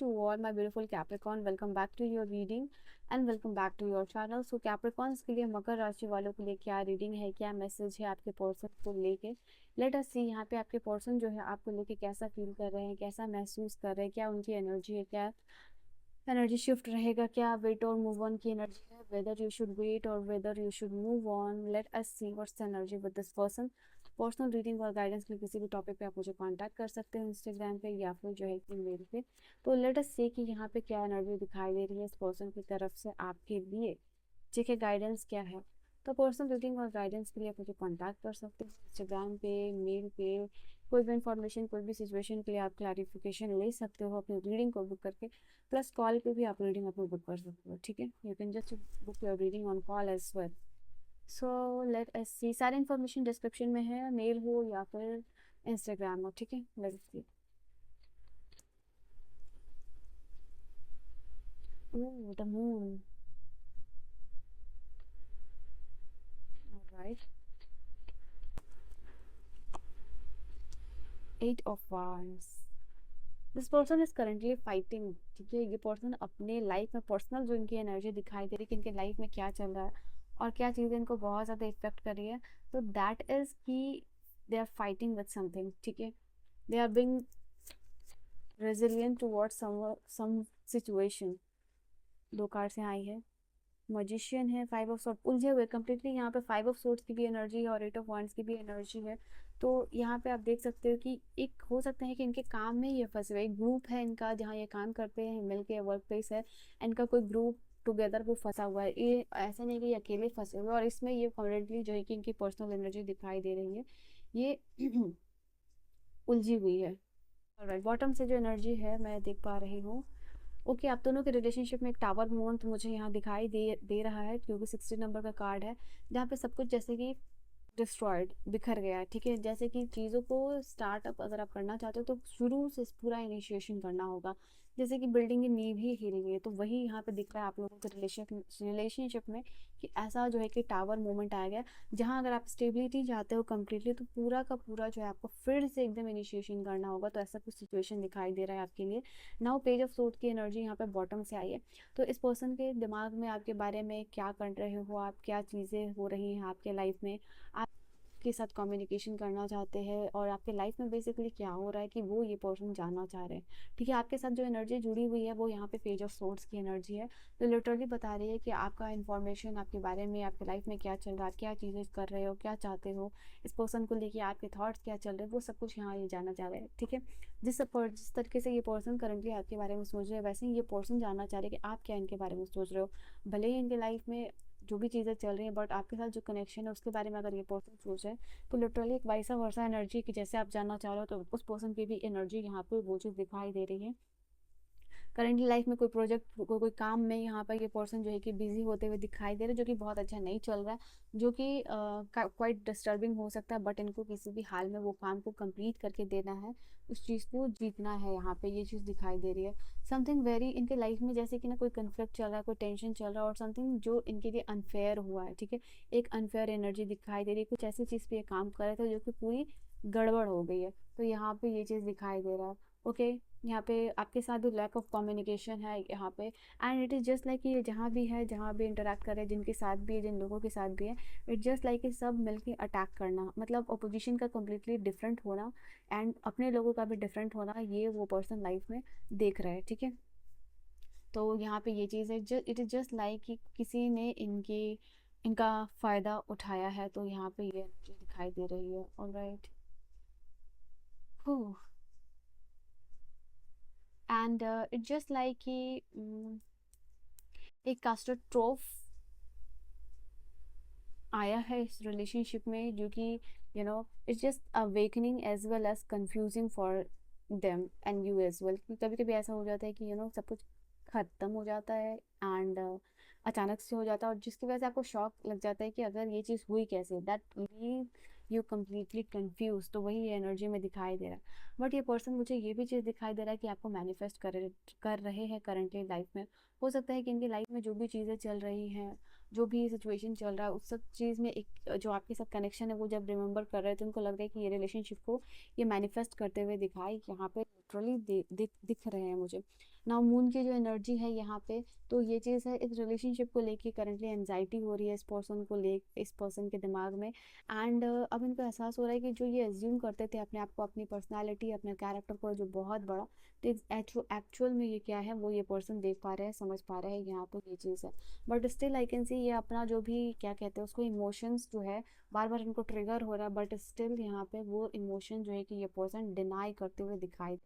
to all my beautiful Capricorn. Welcome back to your reading and welcome back to your channel. So Capricorns के लिए मकर राशि वालों के लिए क्या रीडिंग है, क्या मैसेज है आपके पर्सन को लेके। लेट अस सी यहाँ पे आपके पर्सन जो है आपको लेके कैसा फील कर रहे हैं, कैसा महसूस कर रहे हैं, क्या उनकी एनर्जी है, क्या एनर्जी शिफ्ट रहेगा, क्या वेट और मूव ऑन की एनर्जी है, वेदर यू शुड वेट और whether you should move on. Late us see what's the energy with this person. Personal reading और गाइडेंस के लिए किसी भी टॉपिक पे आप मुझे कांटेक्ट कर सकते हैं इंस्टाग्राम पे या फिर जो है कि मेल पे। तो लेट अस सी कि यहाँ पे क्या एनर्जी दिखाई दे रही है इस पर्सन की तरफ से आपके लिए, ठीक है, गाइडेंस क्या है। तो पर्सनल रीडिंग और गाइडेंस के लिए आप मुझे कांटेक्ट कर सकते हैं इंस्टाग्राम पे, मेल पे। कोई भी इंफॉर्मेशन, कोई भी सिचुएशन के लिए आप क्लैरिफिकेशन ले सकते हो अपनी रीडिंग को बुक करके। प्लस कॉल पे भी आप रीडिंग अपनी बुक कर सकते हो, ठीक है। You can just book your reading on call as well. So let us see, सारी इन्फॉर्मेशन डिस्क्रिप्शन में है, मेल हो या फिर इंस्टाग्राम हो, ठीक है। Let's see. Oh, the moon. Alright. 8 of wands. This person is currently fighting, ठीक है। ये पर्सन अपने लाइफ में पर्सनल जो इनकी एनर्जी दिखाई दे रही है कि इनके लाइफ में क्या चल रहा है और क्या चीज़ें इनको बहुत ज़्यादा इफेक्ट कर रही है, तो दैट इज कि they are fighting with something, ठीक है। They are being resilient towards some situation. दो कार्ड से आई है, मजिशियन है, 5 ऑफ सोर्ड, उलझे हुए कंप्लीटली। यहाँ पे 5 ऑफ सोर्ड्स की भी एनर्जी है और 8 ऑफ वांड्स की भी एनर्जी है। तो यहाँ पे आप देख सकते हो कि एक हो सकता है कि इनके काम में ये फंसे हुए, एक ग्रुप है इनका जहाँ ये काम करते हैं मिलके, वर्क प्लेस है इनका, कोई ग्रुप टुगेदर वो फंसा हुआ है। ये ऐसा नहीं कि ये अकेले फंसे हुए, और इसमें ये करेंटली जो है कि इनकी पर्सनल एनर्जी दिखाई दे रही है, ये उलझी हुई है। ऑलराइट, बॉटम से जो एनर्जी है मैं देख पा रही हूँ। ओके, आप दोनों के रिलेशनशिप में एक टावर मोमेंट मुझे यहाँ दिखाई दे रहा है, क्योंकि 60 नंबर का कार्ड है जहाँ पे सब कुछ जैसे कि डिस्ट्रॉयड, बिखर गया है, ठीक है। जैसे कि चीज़ों को स्टार्टअप अगर आप करना चाहते हो तो शुरू से पूरा इनिशिएशन करना होगा। जैसे कि बिल्डिंग की नींव ही हिल गई है, तो वही यहाँ पे दिख रहा है आप लोगों के रिलेशनशिप में कि ऐसा जो है कि टावर मोमेंट आ गया, जहाँ अगर आप स्टेबिलिटी चाहते हो कम्प्लीटली, तो पूरा का पूरा जो है आपको फिर से एकदम इनिशिएशन करना होगा। तो ऐसा कुछ सिचुएशन दिखाई दे रहा है आपके लिए। नाउ पेज ऑफ सोर्ड की एनर्जी यहाँ पे बॉटम से आई है। तो इस पर्सन के दिमाग में आपके बारे में क्या कर रहे हो आप, क्या चीज़ें हो रही हैं आपके लाइफ में, के साथ कम्युनिकेशन करना चाहते हैं, और आपके लाइफ में बेसिकली क्या हो रहा है कि वो ये पर्सन जानना चाह रहे हैं, ठीक है। आपके साथ जो एनर्जी जुड़ी हुई है वो यहाँ पे पेज ऑफ सोर्ड्स की एनर्जी है। तो लिटरली बता रही है कि आपका इन्फॉर्मेशन आपके बारे में, आपके लाइफ में क्या चल रहा है, क्या चीज़ें कर रहे हो, क्या चाहते हो, इस पर्सन को लेके आपके थॉट्स क्या चल रहे हैं, वो सब कुछ यहाँ ये जानना चाह रहे हैं, ठीक है। जिस तरीके से ये पर्सन करंटली आपके बारे में सोच रहे हैं, वैसे ही ये पर्सन जानना चाह रहे हैं कि आप क्या इनके बारे में सोच रहे हो। भले ही इनके लाइफ में जो भी चीज़ें चल रही हैं, बट आपके साथ जो कनेक्शन है उसके बारे में अगर ये पर्सन सोच रहे हैं, तो लिटरली एक वाइसा वर्सा एनर्जी कि जैसे आप जानना चाह रहे हो, तो उस पर्सन की भी एनर्जी यहाँ पे वो चीज़ दिखाई दे रही है। करेंटली लाइफ में कोई प्रोजेक्ट, कोई काम में यहाँ पर ये पर्सन जो है कि बिजी होते हुए दिखाई दे रहे हैं, जो कि बहुत अच्छा नहीं चल रहा है, जो कि क्वाइट डिस्टर्बिंग हो सकता है, बट इनको किसी भी हाल में वो काम को कंप्लीट करके देना है, उस चीज़ को जीतना है। यहाँ पे ये चीज़ दिखाई दे रही है। समथिंग वेरी इनके लाइफ में जैसे कि ना कोई कन्फ्लिक्ट चल रहा है, कोई टेंशन चल रहा है, और समथिंग जो इनके लिए अनफेयर हुआ है, ठीक है। एक अनफेयर एनर्जी दिखाई दे रही है, कुछ ऐसी चीज़ पे ये काम कर रहे थे जो कि पूरी गड़बड़ हो गई है, तो यहाँ पे ये चीज़ दिखाई दे रहा है। ओके, यहाँ पे आपके साथ जो लैक ऑफ कम्युनिकेशन है यहाँ पे, and it is just like ये जहाँ भी है, जहाँ भी इंटरेक्ट कर रहे हैं, जिनके साथ भी है, जिन लोगों के साथ भी है, इट जस्ट लाइक ये सब मिलके अटैक करना, मतलब अपोजिशन का कम्प्लीटली डिफरेंट होना एंड अपने लोगों का भी डिफरेंट होना, ये वो पर्सन लाइफ में देख रहे हैं, ठीक है। तो यहाँ पे ये चीज़ है, इट इज़ जस्ट लाइक कि किसी ने इनका फ़ायदा उठाया है, तो यहाँ पे ये एनर्जी दिखाई दे रही है। Alright, and it just like कि एक कास्टोट्रोफ आया है इस रिलेशनशिप में, जो कि it's just awakening as well as confusing for them and you as well. कभी कभी ऐसा हो जाता है कि सब कुछ ख़त्म हो जाता है एंड अचानक से हो जाता है, और जिसकी वजह से आपको शॉक लग जाता है कि अगर ये चीज़ हुई कैसे, that leave you completely confuse. तो वही एनर्जी में दिखाई दे रहा है। बट ये पर्सन, मुझे ये भी चीज़ दिखाई दे रहा है कि आपको मैनिफेस्ट कर रहे हैं करंटली लाइफ में। हो सकता है कि इनकी लाइफ में जो भी चीज़ें चल रही हैं, जो भी सिचुएशन चल रहा है, उस सब चीज़ में एक जो आपके साथ कनेक्शन है, वो जब रिमेंबर कर रहे थे, उनको लग रहा है कि ये रिलेशनशिप को ये मैनिफेस्ट करते हुए दिखाई यहाँ पे लिटरली दिख रहे हैं मुझे। नाउ मून की जो एनर्जी है यहाँ पे, तो ये चीज़ है, इस रिलेशनशिप को लेके करंटली एनजाइटी हो रही है इस पर्सन को ले, इस पर्सन के दिमाग में। एंड अब इनको एहसास हो रहा है कि जो ये एज्यूम करते थे अपने आप को, अपनी पर्सनालिटी, अपने कैरेक्टर को जो बहुत बड़ा, तो एक्चुअल में ये क्या है वो ये पर्सन देख पा रहे हैं, समझ पा रहे हैं, यहाँ पे ये चीज़ है। But still I can see ये अपना जो भी क्या कहते हैं उसको, इमोशंस जो है बार बार इनको ट्रिगर हो रहा है, बट स्टिल यहाँ पे वो इमोशन जो है कि ये पर्सन डिनाई करते हुए दिखाई,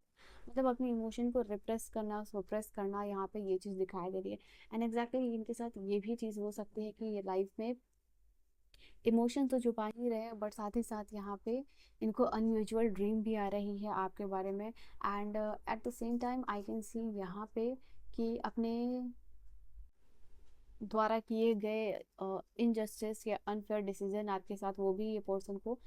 मतलब अपनी इमोशन को रिप्रेस करना, सप्रेस करना, यहाँ पे ये चीज़ दिखाई दे रही है। एंड एग्जैक्टली इनके साथ ये भी चीज़ हो सकती है कि ये लाइफ में इमोशन तो छुपा ही रहे हैं, बट साथ ही साथ यहाँ पे इनको अनयूजुअल ड्रीम भी आ रही है आपके बारे में। And at the same time I can see यहाँ पे कि अपने द्वारा किए गए इनजस्टिस या अनफेयर डिसीजन आपके साथ, वो भी ये पर्सन को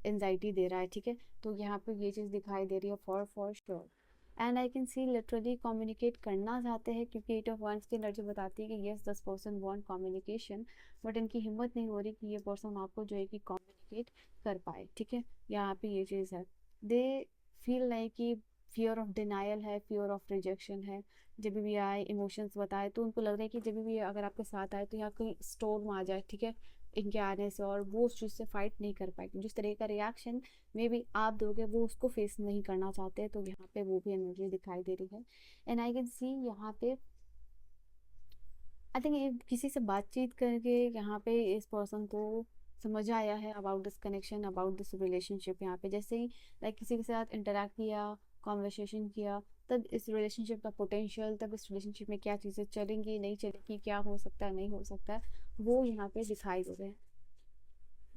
एनजाइटी दे रहा है, ठीक है। तो यहाँ पे ये चीज़ दिखाई दे रही है for sure. And I can see literally communicate करना चाहते हैं, क्योंकि एट ऑफ वंस की एनर्जी बताती है कि yes this person want communication, but इनकी हिम्मत नहीं हो रही कि ये पर्सन आपको जो है कि कम्युनिकेट कर पाए, ठीक है। यहाँ पे ये चीज़ है, दे फील लाइक कि फियर ऑफ डिनायल है, फियर ऑफ रिजेक्शन है। जब भी आए इमोशंस बताए तो उनको लग रहा है कि जब भी अगर आपके साथ आए तो यहाँ कोई स्टोर्म आ जाए, ठीक है, इनके आने से, और वो उस चीज़ से फाइट नहीं कर पाएगी। जिस तरह का रिएक्शन मे बी आप दोगे वो उसको फेस नहीं करना चाहते, तो यहाँ पे वो भी एनर्जी दिखाई दे रही है। एंड आई कैन सी यहाँ पे आई थिंक ये किसी से बातचीत करके यहाँ पे इस पर्सन को समझ आया है about this connection, about this relationship. यहाँ पे जैसे ही लाइक किसी के साथ इंटरेक्ट किया, कॉन्वर्सेशन किया, तब इस रिलेशनशिप का पोटेंशियल, तब इस रिलेशनशिप में क्या चीज़ें चलेंगी, नहीं चलेंगी, क्या हो सकता है, नहीं हो सकता है, वो यहाँ पे दिखाई दे रहे हैं।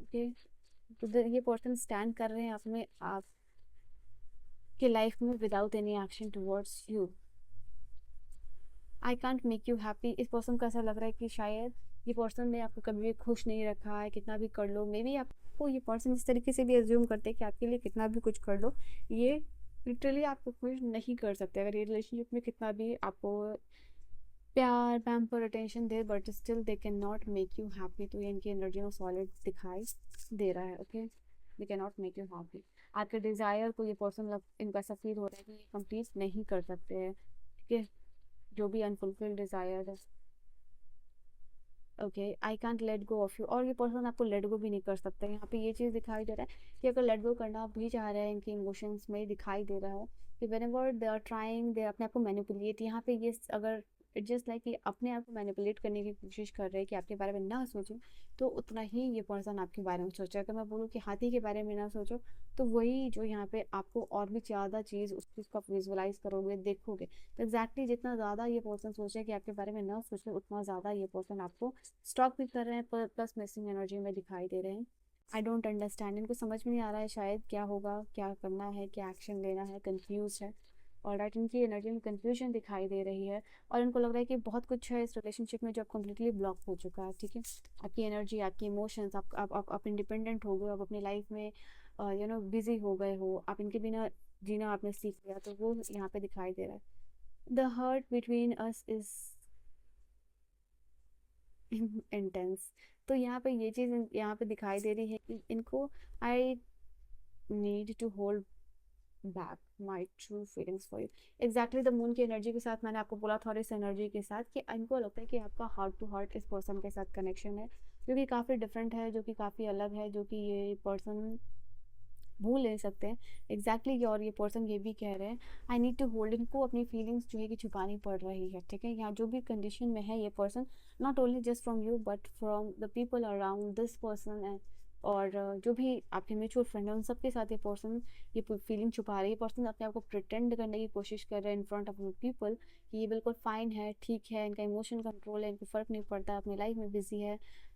ओके, तो ये पर्सन स्टैंड कर रहे हैं अपने आप के लाइफ में without any action towards you. I can't make you happy, इस पर्सन को ऐसा लग रहा है कि शायद ये पर्सन ने आपको कभी भी खुश नहीं रखा है, कितना भी कर लो, मे बी आपको ये पर्सन इस तरीके से भी एज्यूम करते हैं कि आपके लिए कितना भी कुछ कर लो, ये लिटरली आपको खुश नहीं कर सकते। अगर ये रिलेशनशिप में कितना भी आपको प्यार, pamper, attention they, but still they can not make you happy. तो ये इनकी एनर्जी में सॉलिड दिखाई दे रहा है। Okay, they can not make you happy. आपके डिज़ायर को ये पर्सन, इनको ऐसा फील हो रहा है कि ये कंप्लीट नहीं कर सकते हैं, ठीक है, जो भी अनफुलफिल्ड डिज़ायर है। Okay, I can't let go of you, और ये पर्सन आपको लेट गो भी नहीं कर सकते। यहाँ पे ये चीज़ दिखाई दे रहा है कि अगर लेट गो करना भी चाह रहे हैं, इनके इमोशंस में दिखाई दे रहा है कि whenever they are trying, दे अपने आप को मैनिपुलेट, यहाँ पे ये अगर इट जस्ट लाइक कि अपने आप को मैनिपुलेट करने की कोशिश कर रहे हैं कि आपके बारे में ना सोचो, तो उतना ही ये पर्सन आपके बारे में सोचा। अगर मैं बोलूँ कि हाथी के बारे में ना सोचो, तो वही जो यहाँ पे आपको और भी ज़्यादा चीज़, उस चीज़ को आप विजुअलाइज करोगे, देखोगे, तो एग्जैक्टली जितना ज़्यादा ये पर्सन सोचे कि आपके बारे में ना सोचे, उतना ज़्यादा ये पर्सन आपको स्टॉक भी कर रहे हैं, प्लस मिसिंग एनर्जी में दिखाई दे रहे हैं। आई डोंट अंडरस्टैंड, इनको समझ में नहीं आ रहा है शायद क्या होगा, क्या करना है, क्या एक्शन लेना है, कंफ्यूज है। और राइट, इनकी एनर्जी में कंफ्यूजन दिखाई दे रही है, और इनको लग रहा है कि बहुत कुछ है इस रिलेशनशिप में जो अब कम्प्लीटली ब्लॉक हो चुका है, ठीक है। आपकी एनर्जी, आपकी इमोशंस, आप इंडिपेंडेंट हो गए, आप अपनी लाइफ में बिजी हो गए हो, आप इनके बिना जीना आपने सीख लिया, तो वो यहाँ पे दिखाई दे रहा है। The hurt between us is intense. तो यहाँ पे ये चीज़ यहाँ पे दिखाई दे रही है कि इनको I need to hold back my true feelings for you. Exactly the moon की एनर्जी के साथ मैंने आपको बोला था, और इस एनर्जी के साथ कि इनको लगता है कि आपका हार्ट टू हार्ट इस पर्सन के साथ कनेक्शन है, जो कि काफ़ी डिफरेंट है, जो कि काफ़ी अलग है, जो कि ये पर्सन भूल नहीं सकते हैं एग्जैक्टली exactly। और ये पर्सन ये भी कह रहे हैं आई नीड टू होल्ड, इनको अपनी फीलिंग्स जो है कि छुपानी पड़ रही है, ठीक है। यहाँ जो भी कंडीशन में है ये person, not only just from you but from the people around this person and, और जो भी आपके म्यूचुअल फ्रेंड है उन सबके साथ ये पर्सन ये फीलिंग छुपा रही है। पर्सन अपने आप को प्रिटेंड करने की कोशिश कर रहे हैं इन फ्रंट ऑफ पीपल कि ये बिल्कुल फाइन है, ठीक है, इनका इमोशन कंट्रोल है, इनको फ़र्क नहीं पड़ता, अपनी लाइफ में बिजी है,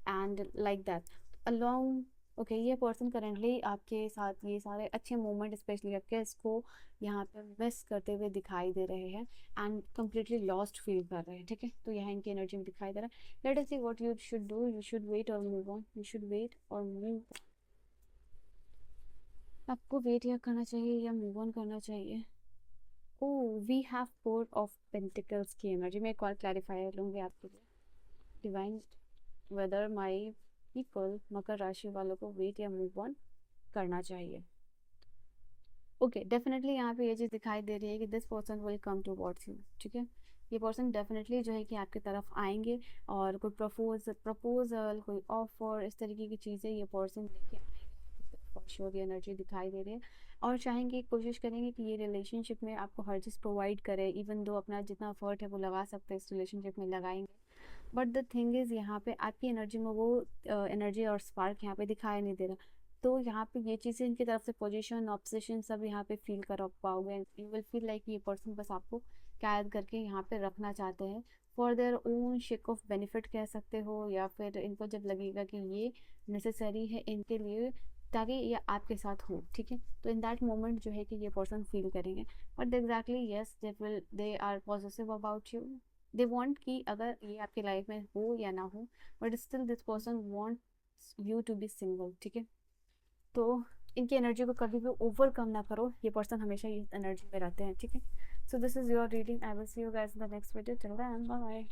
and like that along. Okay, ये पर्सन करेंटली आपके साथ ये सारे अच्छे मोमेंट, स्पेशली आपके, इसको यहाँ पे मिस करते हुए दिखाई दे रहे हैं, एंड कम्प्लीटली लॉस्ट फील कर रहे हैं, ठीक है। तो यहाँ इनकी एनर्जी में दिखाई दे रहा है। Let us see what you should do, you should wait और move on, you should wait और मूव। आपको वेट या करना चाहिए या मूव ऑन करना चाहिए। Oh, we have four of pentacles की एनर्जी। मैं एक और क्लैरिफायर लूँगी आपके लिए। डिवाइन, वेदर माई पीपल, मकर राशि वालों को वेट या मूव ऑन करना चाहिए। ओके, डेफिनेटली यहाँ पे ये चीज़ दिखाई दे रही है कि this person will come towards you, ठीक है। ये पर्सन डेफिनेटली जो है कि आपकी तरफ आएंगे, और कोई प्रपोजल, कोई ऑफर, इस तरीके की चीज़ें ये पर्सन लेके आएंगे आपकी तरफ, फॉर श्योर ये एनर्जी दिखाई दे रही है। और चाहेंगे, कोशिश करेंगे कि ये रिलेशनशिप में आपको हर चीज़ प्रोवाइड करे, इवन दो अपना जितना एफर्ट है वो लगा सकते हैं इस रिलेशनशिप में, लगाएंगे। बट द थिंग इज़, यहाँ पे आपकी एनर्जी में वो एनर्जी और स्पार्क यहाँ पे दिखाई नहीं दे रहा। तो यहाँ पे ये चीज़ें इनकी तरफ से पोजीशन, ऑब्सेशन सब यहाँ पे फील कर पाओगे। यू विल फील लाइक ये पर्सन बस आपको कैद करके यहाँ पे रखना चाहते हैं, for their own shake of benefit कह सकते हो, या फिर इनको जब लगेगा कि ये नेसेसरी है इनके लिए, ताकि ये आपके साथ हो, ठीक है। तो इन दैट मोमेंट जो है कि ये पर्सन फील करेंगे। But exactly yes, they are positive about you. They want कि अगर ये आपकी लाइफ में हो या ना हो, but still this person wants you to be single, ठीक है। तो इनकी एनर्जी को कभी भी ओवरकम ना करो, ये पर्सन हमेशा ये एनर्जी में रहते हैं, ठीक है। So this is your reading, I will see you guys in the next video, till then bye bye.